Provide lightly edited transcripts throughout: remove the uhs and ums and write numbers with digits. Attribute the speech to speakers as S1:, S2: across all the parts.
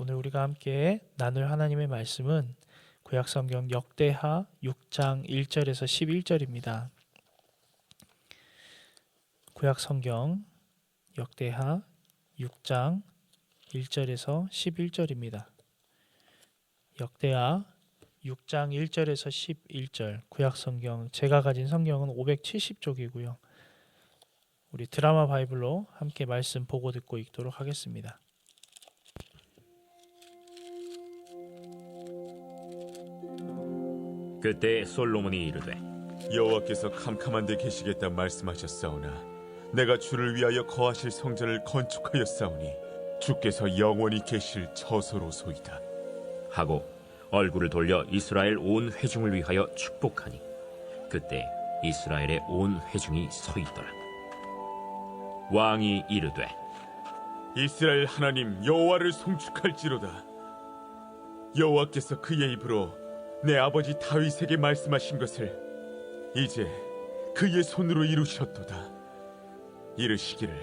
S1: 오늘 우리가 함께 나눌 하나님의 말씀은 구약성경 역대하 6장 1절에서 11절입니다. 구약성경 역대하 6장 1절에서 11절입니다. 역대하 6장 1절에서 11절. 구약성경 제가 가진 성경은 570쪽이고요. 우리 드라마 바이블로 함께 말씀 보고 듣고 읽도록 하겠습니다.
S2: 그때 솔로몬이 이르되
S3: 여호와께서 캄캄한 데 계시겠다 말씀하셨사오나 내가 주를 위하여 거하실 성전을 건축하였사오니 주께서 영원히 계실 처소로소이다
S2: 하고 얼굴을 돌려 이스라엘 온 회중을 위하여 축복하니 그때 이스라엘의 온 회중이 서 있더라. 왕이 이르되
S3: 이스라엘 하나님 여호와를 송축할지로다. 여호와께서 그의 입으로 내 아버지 다윗에게 말씀하신 것을 이제 그의 손으로 이루셨도다. 이르시기를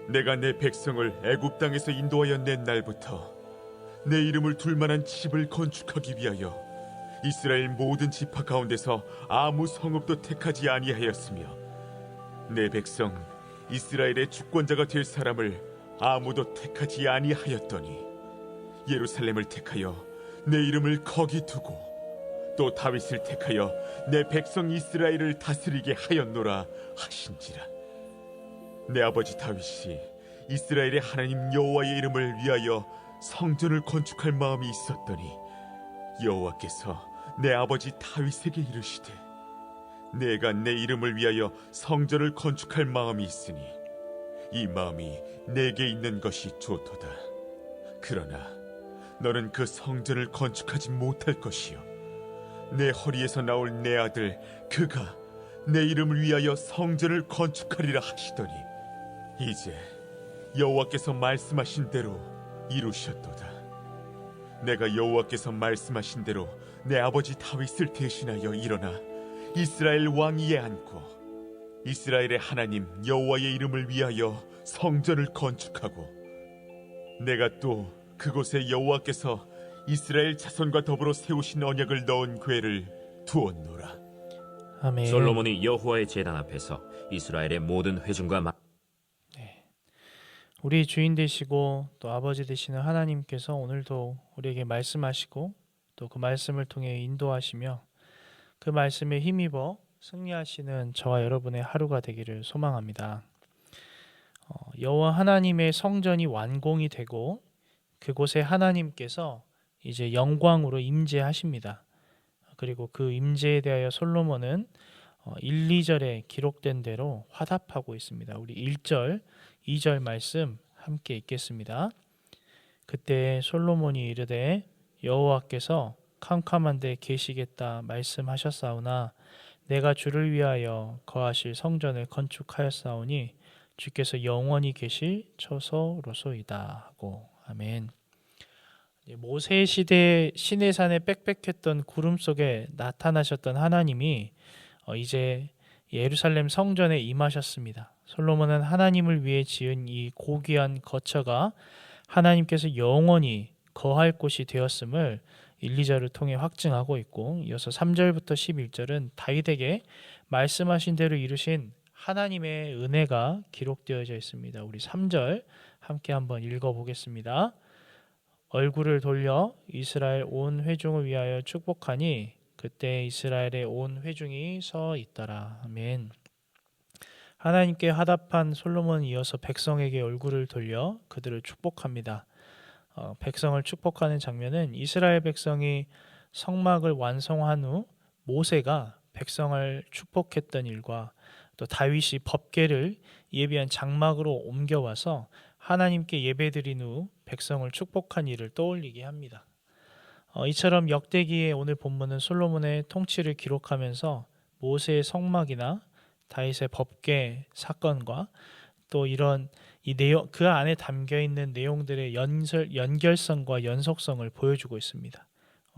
S3: 내가 내 백성을 애굽 땅에서 인도하여 낸 날부터 내 이름을 둘 만한 집을 건축하기 위하여 이스라엘 모든 지파 가운데서 아무 성읍도 택하지 아니하였으며 내 백성 이스라엘의 주권자가 될 사람을 아무도 택하지 아니하였더니 예루살렘을 택하여 내 이름을 거기 두고 또 다윗을 택하여 내 백성 이스라엘을 다스리게 하였노라 하신지라. 내 아버지 다윗이 이스라엘의 하나님 여호와의 이름을 위하여 성전을 건축할 마음이 있었더니 여호와께서 내 아버지 다윗에게 이르시되 내가 내 이름을 위하여 성전을 건축할 마음이 있으니 이 마음이 내게 있는 것이 좋도다. 그러나 너는 그 성전을 건축하지 못할 것이요 내 허리에서 나올 내 아들 그가 내 이름을 위하여 성전을 건축하리라 하시더니 이제 여호와께서 말씀하신 대로 이루셨도다. 내가 여호와께서 말씀하신 대로 내 아버지 다윗을 대신하여 일어나 이스라엘 왕위에 앉고 이스라엘의 하나님 여호와의 이름을 위하여 성전을 건축하고 내가 또 그곳에 여호와께서 이스라엘 자손과 더불어 세우신 언약을 넣은 궤를 두었노라.
S1: 아멘.
S2: 솔로몬이 여호와의 제단 앞에서 이스라엘의 모든 회중과
S1: 우리 주인 되시고 또 아버지 되시는 하나님께서 오늘도 우리에게 말씀하시고 또 그 말씀을 통해 인도하시며 그 말씀에 힘입어 승리하시는 저와 여러분의 하루가 되기를 소망합니다. 여호와 하나님의 성전이 완공이 되고 그곳에 하나님께서 이제 영광으로 임재하십니다. 그리고 그 임재에 대하여 솔로몬은 1, 2절에 기록된 대로 화답하고 있습니다. 우리 1절, 2절 말씀 함께 읽겠습니다. 그때 솔로몬이 이르되 여호와께서 캄캄한 데 계시겠다 말씀하셨사오나 내가 주를 위하여 거하실 성전을 건축하였사오니 주께서 영원히 계실 처소로소이다 하고 아멘. 모세 시대 시내산에 빽빽했던 구름 속에 나타나셨던 하나님이 이제 예루살렘 성전에 임하셨습니다. 솔로몬은 하나님을 위해 지은 이 고귀한 거처가 하나님께서 영원히 거할 곳이 되었음을 1, 2절을 통해 확증하고 있고 이어서 3절부터 11절은 다윗에게 말씀하신 대로 이루신 하나님의 은혜가 기록되어져 있습니다. 우리 3절 함께 한번 읽어보겠습니다. 얼굴을 돌려 이스라엘 온 회중을 위하여 축복하니 그때 이스라엘의 온 회중이 서 있더라. 아멘. 하나님께 화답한 솔로몬이 이어서 백성에게 얼굴을 돌려 그들을 축복합니다. 백성을 축복하는 장면은 이스라엘 백성이 성막을 완성한 후 모세가 백성을 축복했던 일과 또 다윗이 법궤를 예비한 장막으로 옮겨와서 하나님께 예배드린 후 백성을 축복한 일을 떠올리게 합니다. 이처럼 역대기의 오늘 본문은 솔로몬의 통치를 기록하면서 모세의 성막이나 다윗의 법궤 사건과 또 이런 이 내용 그 안에 담겨 있는 내용들의 연결성과 연속성을 보여주고 있습니다.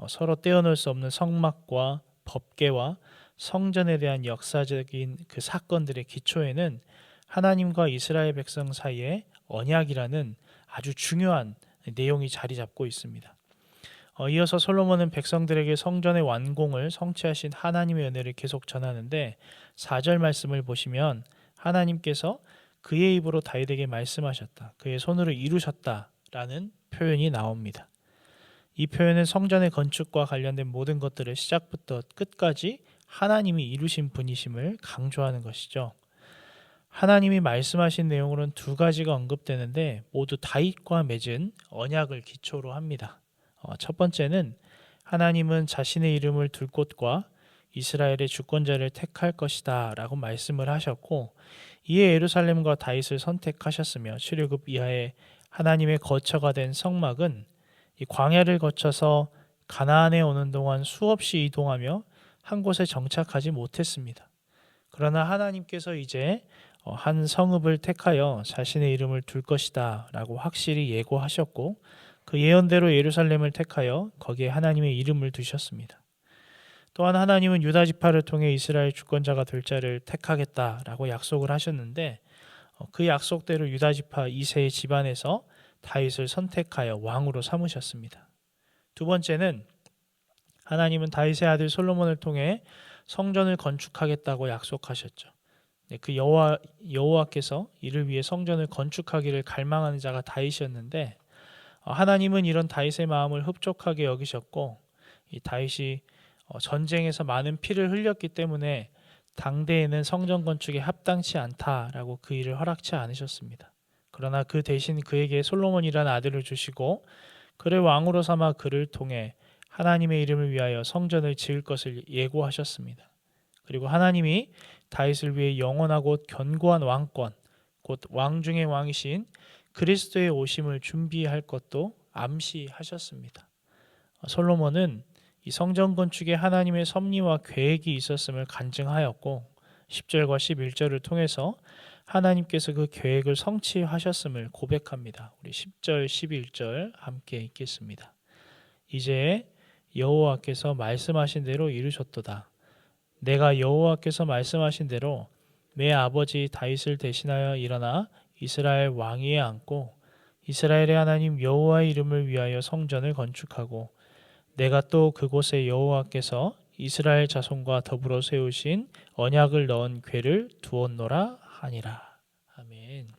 S1: 서로 떼어놓을 수 없는 성막과 법궤와 성전에 대한 역사적인 그 사건들의 기초에는 하나님과 이스라엘 백성 사이에 언약이라는 아주 중요한 내용이 자리 잡고 있습니다. 이어서 솔로몬은 백성들에게 성전의 완공을 성취하신 하나님의 은혜를 계속 전하는데 4절 말씀을 보시면 하나님께서 그의 입으로 다윗에게 말씀하셨다. 그의 손으로 이루셨다라는 표현이 나옵니다. 이 표현은 성전의 건축과 관련된 모든 것들을 시작부터 끝까지 하나님이 이루신 분이심을 강조하는 것이죠. 하나님이 말씀하신 내용으로는 두 가지가 언급되는데 모두 다윗과 맺은 언약을 기초로 합니다. 첫 번째는 하나님은 자신의 이름을 둘 곳과 이스라엘의 주권자를 택할 것이다 라고 말씀을 하셨고 이에 예루살렘과 다윗을 선택하셨으며 출애굽 이하의 하나님의 거처가 된 성막은 이 광야를 거쳐서 가나안에 오는 동안 수없이 이동하며 한 곳에 정착하지 못했습니다. 그러나 하나님께서 이제 한 성읍을 택하여 자신의 이름을 둘 것이다 라고 확실히 예고하셨고 그 예언대로 예루살렘을 택하여 거기에 하나님의 이름을 두셨습니다. 또한 하나님은 유다 지파를 통해 이스라엘 주권자가 될 자를 택하겠다라고 약속을 하셨는데 그 약속대로 유다 지파 2세의 집안에서 다윗을 선택하여 왕으로 삼으셨습니다. 두 번째는 하나님은 다윗의 아들 솔로몬을 통해 성전을 건축하겠다고 약속하셨죠. 그 여호와께서 이를 위해 성전을 건축하기를 갈망하는 자가 다윗이었는데 하나님은 이런 다윗의 마음을 흡족하게 여기셨고 이 다윗이 전쟁에서 많은 피를 흘렸기 때문에 당대에는 성전 건축에 합당치 않다라고 그 일을 허락치 않으셨습니다. 그러나 그 대신 그에게 솔로몬이라는 아들을 주시고 그를 왕으로 삼아 그를 통해 하나님의 이름을 위하여 성전을 지을 것을 예고하셨습니다. 그리고 하나님이 다윗을 위해 영원하고 견고한 왕권, 곧 왕 중의 왕이신 그리스도의 오심을 준비할 것도 암시하셨습니다. 솔로몬은 이 성전 건축에 하나님의 섭리와 계획이 있었음을 간증하였고 10절과 11절을 통해서 하나님께서 그 계획을 성취하셨음을 고백합니다. 우리 10절, 11절 함께 읽겠습니다. 이제 여호와께서 말씀하신 대로 이루셨도다. 내가 여호와께서 말씀하신 대로 내 아버지 다윗을 대신하여 일어나 이스라엘 왕위에 앉고 이스라엘의 하나님 여호와의 이름을 위하여 성전을 건축하고 내가 또 그곳에 여호와께서 이스라엘 자손과 더불어 세우신 언약을 넣은 궤를 두었노라 하니라. 아멘.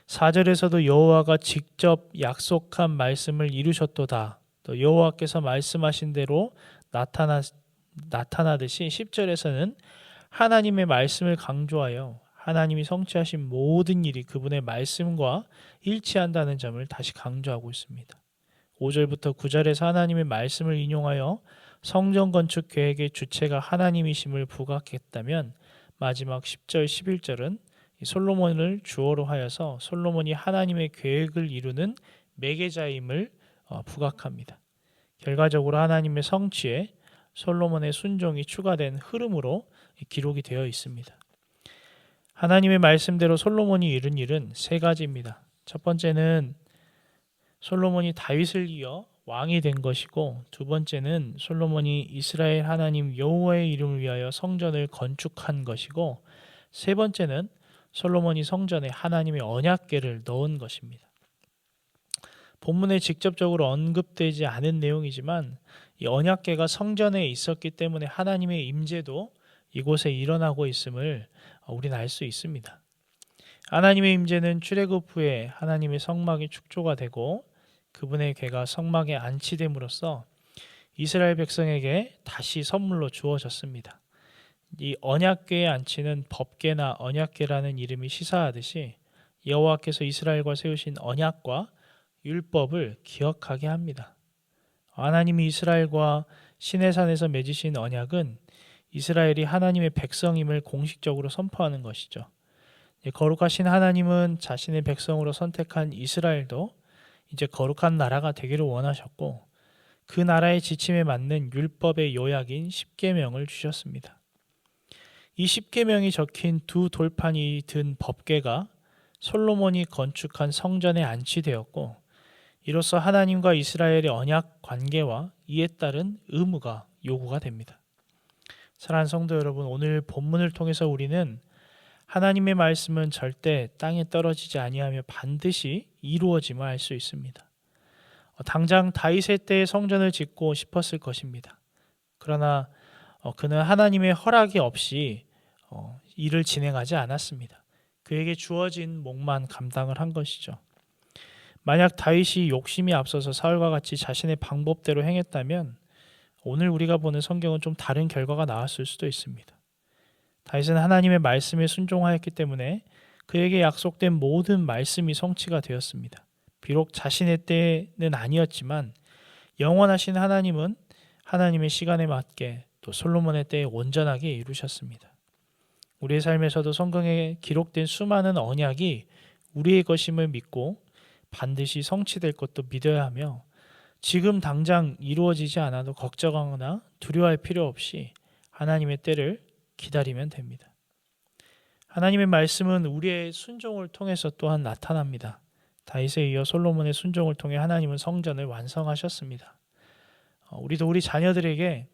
S1: 4절에서도 여호와가 직접 약속한 말씀을 이루셨도다. 또 여호와께서 말씀하신 대로 나타나듯이 10절에서는 하나님의 말씀을 강조하여 하나님이 성취하신 모든 일이 그분의 말씀과 일치한다는 점을 다시 강조하고 있습니다. 5절부터 9절에서 하나님의 말씀을 인용하여 성전 건축 계획의 주체가 하나님이심을 부각했다면 마지막 10절, 11절은 솔로몬을 주어로 하여서 솔로몬이 하나님의 계획을 이루는 매개자임을 부각합니다. 결과적으로 하나님의 성취에 솔로몬의 순종이 추가된 흐름으로 기록이 되어 있습니다. 하나님의 말씀대로 솔로몬이 이룬 일은 세 가지입니다. 첫 번째는 솔로몬이 다윗을 이어 왕이 된 것이고 두 번째는 솔로몬이 이스라엘 하나님 여호와의 이름을 위하여 성전을 건축한 것이고 세 번째는 솔로몬이 성전에 하나님의 언약궤를 넣은 것입니다. 본문에 직접적으로 언급되지 않은 내용이지만 이 언약궤가 성전에 있었기 때문에 하나님의 임재도 이곳에 일어나고 있음을 우리는 알 수 있습니다. 하나님의 임재는 출애굽 후에 하나님의 성막이 축조가 되고 그분의 궤가 성막에 안치됨으로써 이스라엘 백성에게 다시 선물로 주어졌습니다. 이 언약궤의 안치는 법궤나 언약궤라는 이름이 시사하듯이 여호와께서 이스라엘과 세우신 언약과 율법을 기억하게 합니다. 하나님이 이스라엘과 시내산에서 맺으신 언약은 이스라엘이 하나님의 백성임을 공식적으로 선포하는 것이죠. 거룩하신 하나님은 자신의 백성으로 선택한 이스라엘도 이제 거룩한 나라가 되기를 원하셨고 그 나라의 지침에 맞는 율법의 요약인 십계명을 주셨습니다. 이 십계명이 적힌 두 돌판이 든 법궤가 솔로몬이 건축한 성전에 안치되었고 이로써 하나님과 이스라엘의 언약 관계와 이에 따른 의무가 요구가 됩니다. 사랑하는 성도 여러분, 오늘 본문을 통해서 우리는 하나님의 말씀은 절대 땅에 떨어지지 아니하며 반드시 이루어짐을 알 수 있습니다. 당장 다윗의 때에 성전을 짓고 싶었을 것입니다. 그러나 그는 하나님의 허락이 없이 일을 진행하지 않았습니다. 그에게 주어진 몫만 감당을 한 것이죠. 만약 다윗이 욕심이 앞서서 사울과 같이 자신의 방법대로 행했다면 오늘 우리가 보는 성경은 좀 다른 결과가 나왔을 수도 있습니다. 다윗은 하나님의 말씀에 순종하였기 때문에 그에게 약속된 모든 말씀이 성취가 되었습니다. 비록 자신의 때는 아니었지만 영원하신 하나님은 하나님의 시간에 맞게 또 솔로몬의 때에 온전하게 이루셨습니다. 우리의 삶에서도 성경에 기록된 수많은 언약이 우리의 것임을 믿고 반드시 성취될 것도 믿어야 하며 지금 당장 이루어지지 않아도 걱정하거나 두려워할 필요 없이 하나님의 때를 기다리면 됩니다. 하나님의 말씀은 우리의 순종을 통해서 또한 나타납니다. 다윗에 이어 솔로몬의 순종을 통해 하나님은 성전을 완성하셨습니다. 우리도 우리 자녀들에게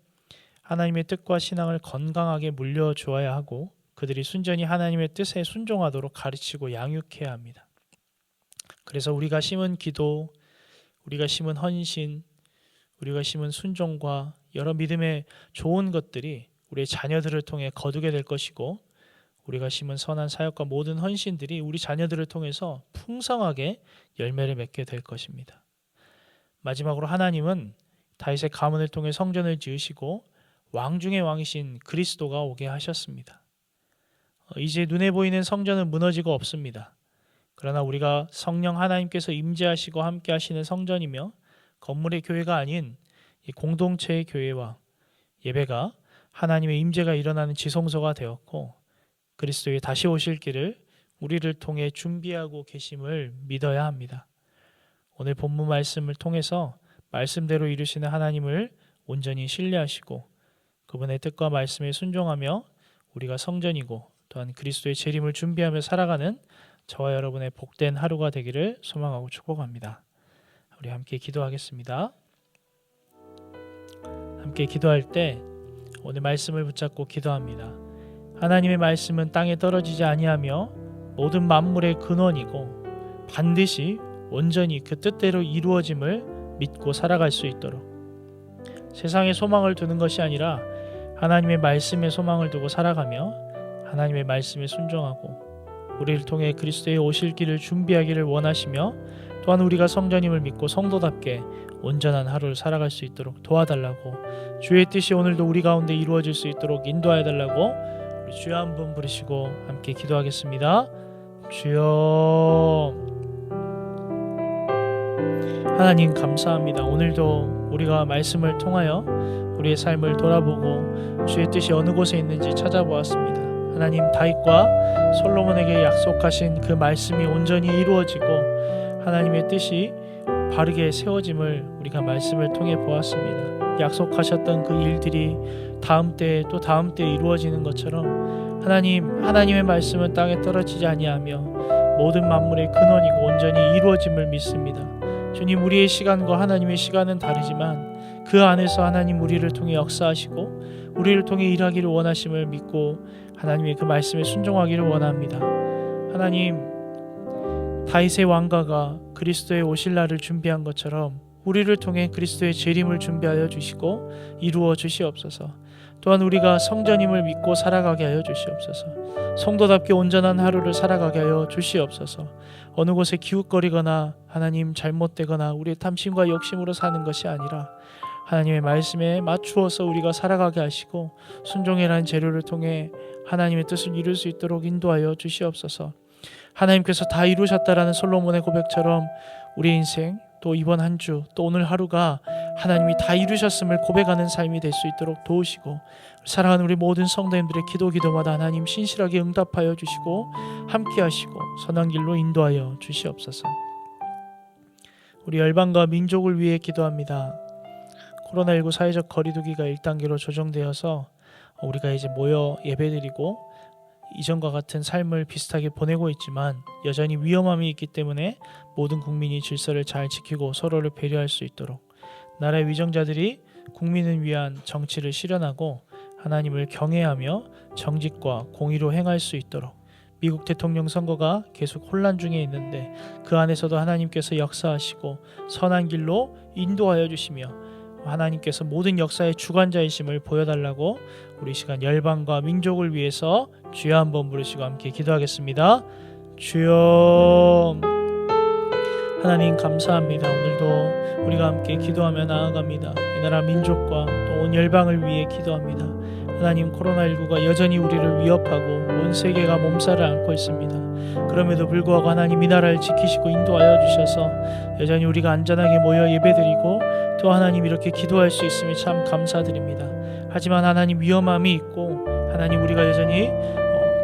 S1: 하나님의 뜻과 신앙을 건강하게 물려주어야 하고 그들이 순전히 하나님의 뜻에 순종하도록 가르치고 양육해야 합니다. 그래서 우리가 심은 기도, 우리가 심은 헌신, 우리가 심은 순종과 여러 믿음의 좋은 것들이 우리의 자녀들을 통해 거두게 될 것이고 우리가 심은 선한 사역과 모든 헌신들이 우리 자녀들을 통해서 풍성하게 열매를 맺게 될 것입니다. 마지막으로 하나님은 다윗의 가문을 통해 성전을 지으시고 왕 중의 왕이신 그리스도가 오게 하셨습니다. 이제 눈에 보이는 성전은 무너지고 없습니다. 그러나 우리가 성령 하나님께서 임재하시고 함께 하시는 성전이며 건물의 교회가 아닌 이 공동체의 교회와 예배가 하나님의 임재가 일어나는 지성소가 되었고 그리스도의 다시 오실 길을 우리를 통해 준비하고 계심을 믿어야 합니다. 오늘 본문 말씀을 통해서 말씀대로 이루시는 하나님을 온전히 신뢰하시고 그분의 뜻과 말씀에 순종하며 우리가 성전이고 또한 그리스도의 재림을 준비하며 살아가는 저와 여러분의 복된 하루가 되기를 소망하고 축복합니다. 우리 함께 기도하겠습니다. 함께 기도할 때 오늘 말씀을 붙잡고 기도합니다. 하나님의 말씀은 땅에 떨어지지 아니하며 모든 만물의 근원이고 반드시 온전히 그 뜻대로 이루어짐을 믿고 살아갈 수 있도록 세상에 소망을 두는 것이 아니라 하나님의 말씀에 소망을 두고 살아가며 하나님의 말씀에 순종하고 우리를 통해 그리스도의 오실 길을 준비하기를 원하시며 또한 우리가 성전임을 믿고 성도답게 온전한 하루를 살아갈 수 있도록 도와달라고 주의 뜻이 오늘도 우리 가운데 이루어질 수 있도록 인도하여 달라고 우리 주여 한 번 부르시고 함께 기도하겠습니다. 주여 하나님 감사합니다. 오늘도 우리가 말씀을 통하여 우리의 삶을 돌아보고 주의 뜻이 어느 곳에 있는지 찾아보았습니다. 하나님 다윗과 솔로몬에게 약속하신 그 말씀이 온전히 이루어지고 하나님의 뜻이 바르게 세워짐을 우리가 말씀을 통해 보았습니다. 약속하셨던 그 일들이 다음 때에 또 다음 때에 이루어지는 것처럼 하나님의 말씀은 땅에 떨어지지 아니하며 모든 만물의 근원이고 온전히 이루어짐을 믿습니다. 주님 우리의 시간과 하나님의 시간은 다르지만 그 안에서 하나님 우리를 통해 역사하시고 우리를 통해 일하기를 원하심을 믿고 하나님의 그 말씀에 순종하기를 원합니다. 하나님 다윗의 왕가가 그리스도의 오실 날을 준비한 것처럼 우리를 통해 그리스도의 재림을 준비하여 주시고 이루어 주시옵소서. 또한 우리가 성전임을 믿고 살아가게 하여 주시옵소서. 성도답게 온전한 하루를 살아가게 하여 주시옵소서. 어느 곳에 기웃거리거나 하나님 잘못되거나 우리의 탐심과 욕심으로 사는 것이 아니라 하나님의 말씀에 맞추어서 우리가 살아가게 하시고 순종이라는 재료를 통해 하나님의 뜻을 이룰 수 있도록 인도하여 주시옵소서. 하나님께서 다 이루셨다라는 솔로몬의 고백처럼 우리 인생 또 이번 한 주 또 오늘 하루가 하나님이 다 이루셨음을 고백하는 삶이 될 수 있도록 도우시고 사랑하는 우리 모든 성도님들의 기도마다 하나님 신실하게 응답하여 주시고 함께 하시고 선한 길로 인도하여 주시옵소서. 우리 열방과 민족을 위해 기도합니다. 코로나19 사회적 거리두기가 1단계로 조정되어서 우리가 이제 모여 예배드리고 이전과 같은 삶을 비슷하게 보내고 있지만 여전히 위험함이 있기 때문에 모든 국민이 질서를 잘 지키고 서로를 배려할 수 있도록 나라의 위정자들이 국민을 위한 정치를 실현하고 하나님을 경외하며 정직과 공의로 행할 수 있도록 미국 대통령 선거가 계속 혼란 중에 있는데 그 안에서도 하나님께서 역사하시고 선한 길로 인도하여 주시며 하나님께서 모든 역사의 주관자이심을 보여달라고 우리 시간 열방과 민족을 위해서 주여 한번 부르시고 함께 기도하겠습니다. 주여, 하나님 감사합니다. 오늘도 우리가 함께 기도하며 나아갑니다. 이 나라 민족과 또 온 열방을 위해 기도합니다. 하나님, 코로나19가 여전히 우리를 위협하고 온 세계가 몸살을 앓고 있습니다. 그럼에도 불구하고 하나님 이 나라를 지키시고 인도하여 주셔서 여전히 우리가 안전하게 모여 예배드리고 또 하나님 이렇게 기도할 수 있음에 참 감사드립니다. 하지만 하나님 위험함이 있고 하나님 우리가 여전히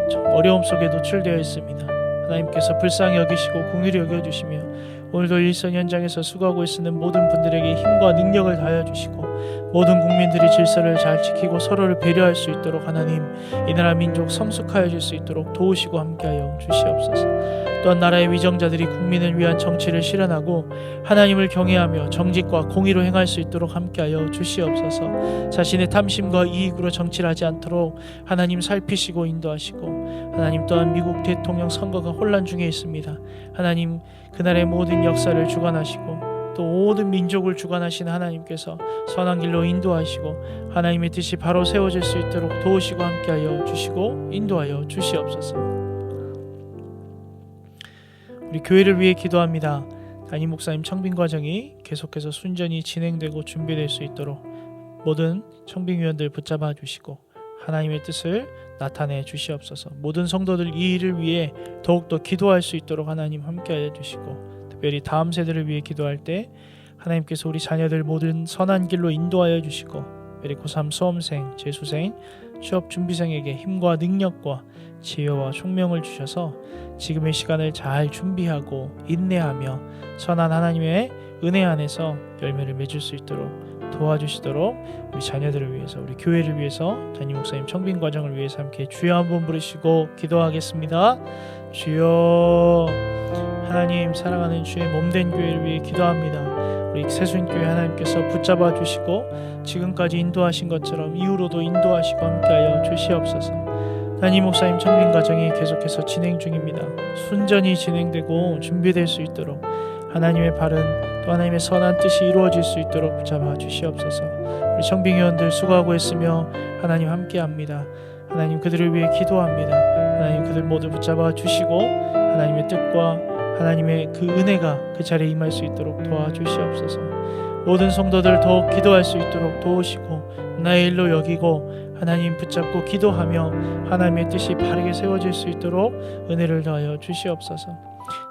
S1: 참 어려움 속에 노출되어 있습니다. 하나님께서 불쌍히 여기시고 긍휼히 여겨주시며 오늘도 일선 현장에서 수고하고 있는 모든 분들에게 힘과 능력을 다하여 주시고 모든 국민들이 질서를 잘 지키고 서로를 배려할 수 있도록 하나님 이 나라 민족 성숙하여 줄 수 있도록 도우시고 함께하여 주시옵소서. 또한 나라의 위정자들이 국민을 위한 정치를 실현하고 하나님을 경외하며 정직과 공의로 행할 수 있도록 함께하여 주시옵소서. 자신의 탐심과 이익으로 정치를 하지 않도록 하나님 살피시고 인도하시고 하나님 또한 미국 대통령 선거가 혼란 중에 있습니다. 하나님 그날의 모든 역사를 주관하시고 또 모든 민족을 주관하시는 하나님께서 선한 길로 인도하시고 하나님의 뜻이 바로 세워질 수 있도록 도우시고 함께하여 주시고 인도하여 주시옵소서. 우리 교회를 위해 기도합니다. 담임 목사님 청빙 과정이 계속해서 순전히 진행되고 준비될 수 있도록 모든 청빙위원들 붙잡아 주시고 하나님의 뜻을 나타내 주시옵소서. 모든 성도들 이 일을 위해 더욱더 기도할 수 있도록 하나님 함께하여 주시고 특별히 다음 세대를 위해 기도할 때 하나님께서 우리 자녀들 모든 선한 길로 인도하여 주시고 특별히 고3 수험생, 재수생, 취업 준비생에게 힘과 능력과 지혜와 총명을 주셔서 지금의 시간을 잘 준비하고 인내하며 선한 하나님의 은혜 안에서 열매를 맺을 수 있도록 도와주시도록 우리 자녀들을 위해서 우리 교회를 위해서 담임 목사님 청빙 과정을 위해서 함께 주여 한번 부르시고 기도하겠습니다. 주여, 하나님 사랑하는 주의 몸된 교회를 위해 기도합니다. 우리 새순교회 하나님께서 붙잡아 주시고 지금까지 인도하신 것처럼 이후로도 인도하시고 함께하여 주시옵소서. 담임 목사님 청빙 과정이 계속해서 진행 중입니다. 순전히 진행되고 준비될 수 있도록 하나님의 바른 또 하나님의 선한 뜻이 이루어질 수 있도록 붙잡아 주시옵소서. 우리 청빙위원들 수고하고 있으며 하나님 함께합니다. 하나님 그들을 위해 기도합니다. 하나님 그들 모두 붙잡아 주시고 하나님의 뜻과 하나님의 그 은혜가 그 자리에 임할 수 있도록 도와주시옵소서. 모든 성도들 더욱 기도할 수 있도록 도우시고 나의 일로 여기고 하나님 붙잡고 기도하며 하나님의 뜻이 바르게 세워질 수 있도록 은혜를 더하여 주시옵소서.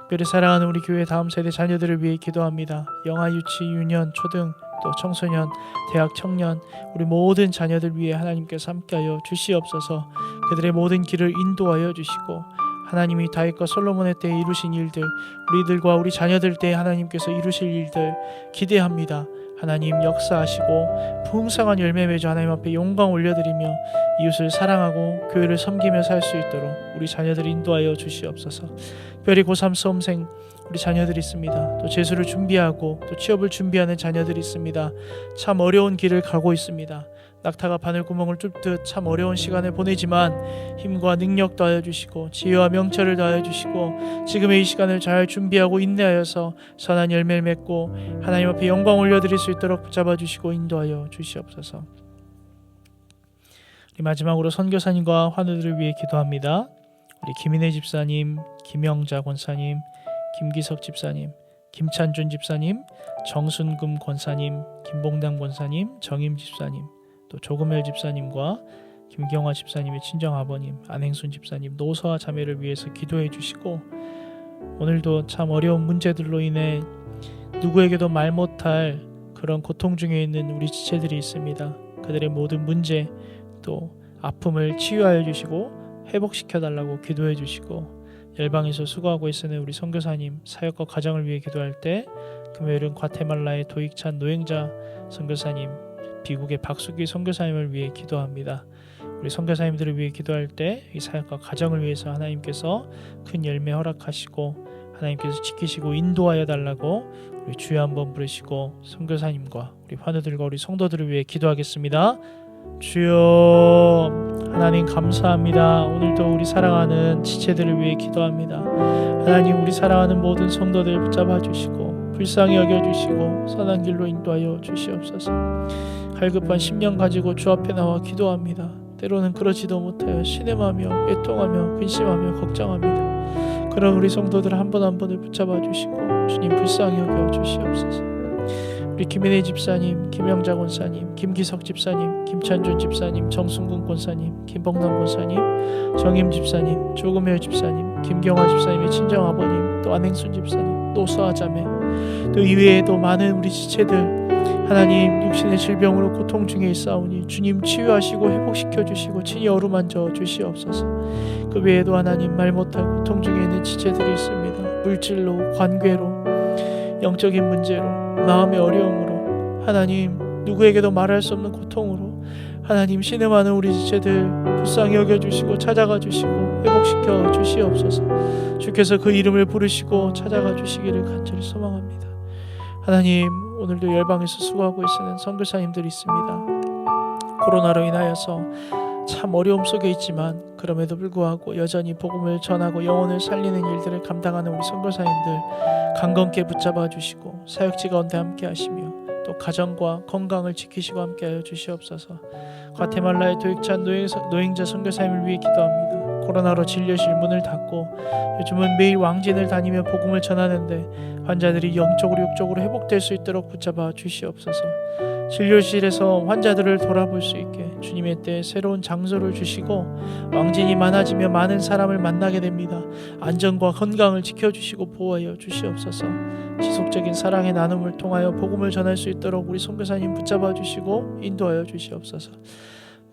S1: 특별히 사랑하는 우리 교회 다음 세대 자녀들을 위해 기도합니다. 영아, 유치, 유년, 초등, 또 청소년, 대학 청년 우리 모든 자녀들 위해 하나님께서 함께하여 주시옵소서. 그들의 모든 길을 인도하여 주시고 하나님이 다윗과 솔로몬의 때에 이루신 일들 우리들과 우리 자녀들 때에 하나님께서 이루실 일들 기대합니다. 하나님 역사하시고 풍성한 열매 맺어 하나님 앞에 영광 올려드리며 이웃을 사랑하고 교회를 섬기며 살 수 있도록 우리 자녀들 인도하여 주시옵소서. 특별히 고3 수험생 우리 자녀들이 있습니다. 또 재수를 준비하고 또 취업을 준비하는 자녀들이 있습니다. 참 어려운 길을 가고 있습니다. 낙타가 바늘구멍을 뚫듯 참 어려운 시간을 보내지만 힘과 능력 더하여 주시고 지혜와 명철을 더하여 주시고 지금의 이 시간을 잘 준비하고 인내하여서 선한 열매를 맺고 하나님 앞에 영광 올려드릴 수 있도록 붙잡아 주시고 인도하여 주시옵소서. 우리 마지막으로 선교사님과 환우들을 위해 기도합니다. 우리 김인혜 집사님, 김영자 권사님, 김기석 집사님, 김찬준 집사님, 정순금 권사님, 김봉당 권사님, 정임 집사님, 또 조금열 집사님과 김경화 집사님의 친정아버님, 안행순 집사님, 노서와 자매를 위해서 기도해 주시고 오늘도 참 어려운 문제들로 인해 누구에게도 말 못할 그런 고통 중에 있는 우리 지체들이 있습니다. 그들의 모든 문제 또 아픔을 치유하여 주시고 회복시켜 달라고 기도해 주시고 열방에서 수고하고 있는 우리 선교사님 사역과 가정을 위해 기도할 때 금요일은 과테말라의 도익찬 노행자 선교사님, 미국의 박수기 선교사님을 위해 기도합니다. 우리 선교사님들을 위해 기도할 때 이 사역과 가정을 위해서 하나님께서 큰 열매 허락하시고 하나님께서 지키시고 인도하여 달라고 우리 주여 한번 부르시고 선교사님과 우리 환우들과 우리 성도들을 위해 기도하겠습니다. 주여 하나님 감사합니다. 오늘도 우리 사랑하는 지체들을 위해 기도합니다. 하나님 우리 사랑하는 모든 성도들 붙잡아 주시고 불쌍히 여겨주시고 선한 길로 인도하여 주시옵소서. 갈급한 심령 가지고 주 앞에 나와 기도합니다. 때로는 그러지도 못하여 신음하며 애통하며 근심하며 걱정합니다. 그런 우리 성도들 한 분 한 분을 붙잡아 주시고 주님 불쌍히 여겨 주시옵소서. 우리 김인혜 집사님, 김영자 권사님, 김기석 집사님, 김찬준 집사님, 정순근 권사님, 김봉남 권사님, 정임 집사님, 조금혜 집사님, 김경화 집사님의 친정아버님, 또 안행순 집사님, 노수아 자매, 또 이외에도 많은 우리 지체들 하나님 육신의 질병으로 고통 중에 있사오니 주님 치유하시고 회복시켜 주시고 친히 어루만져 주시옵소서. 그 외에도 하나님 말 못할 고통 중에 있는 지체들이 있습니다. 물질로, 관계로, 영적인 문제로, 마음의 어려움으로, 하나님 누구에게도 말할 수 없는 고통으로 하나님 신음하는 우리 지체들 불쌍히 여겨주시고 찾아가 주시고 회복시켜 주시옵소서. 주께서 그 이름을 부르시고 찾아가 주시기를 간절히 소망합니다. 하나님 오늘도 열방에서 수고하고 있는 선교사님들이 있습니다. 코로나로 인하여서 참 어려움 속에 있지만 그럼에도 불구하고 여전히 복음을 전하고 영혼을 살리는 일들을 감당하는 우리 선교사님들 강건케 붙잡아 주시고 사역지 가운데 함께 하시며 또 가정과 건강을 지키시고 함께하여 주시옵소서. 과테말라의 도익찬 노행자 선교사님을 위해 기도합니다. 코로나로 진료실 문을 닫고 요즘은 매일 왕진을 다니며 복음을 전하는데 환자들이 영적으로 육적으로 회복될 수 있도록 붙잡아 주시옵소서. 진료실에서 환자들을 돌아볼 수 있게 주님의 때에 새로운 장소를 주시고 왕진이 많아지며 많은 사람을 만나게 됩니다. 안전과 건강을 지켜주시고 보호하여 주시옵소서. 지속적인 사랑의 나눔을 통하여 복음을 전할 수 있도록 우리 선교사님 붙잡아 주시고 인도하여 주시옵소서.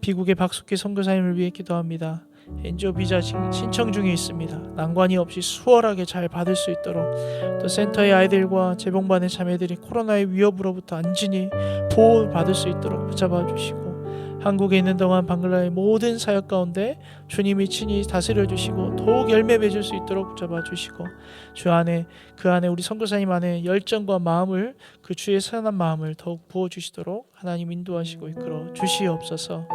S1: 미국의 박숙희 선교사님을 위해 기도합니다. 엔지오 비자 신청 중에 있습니다. 난관이 없이 수월하게 잘 받을 수 있도록 또 센터의 아이들과 재봉반의 자매들이 코로나의 위협으로부터 안전히 보호받을 수 있도록 붙잡아 주시고 한국에 있는 동안 방글라의 모든 사역 가운데 주님이 친히 다스려 주시고 더욱 열매 맺을 수 있도록 붙잡아 주시고 주 안에 그 안에 우리 선교사님 안에 열정과 마음을 그 주의 선한 마음을 더욱 부어 주시도록 하나님 인도하시고 이끌어 주시옵소서.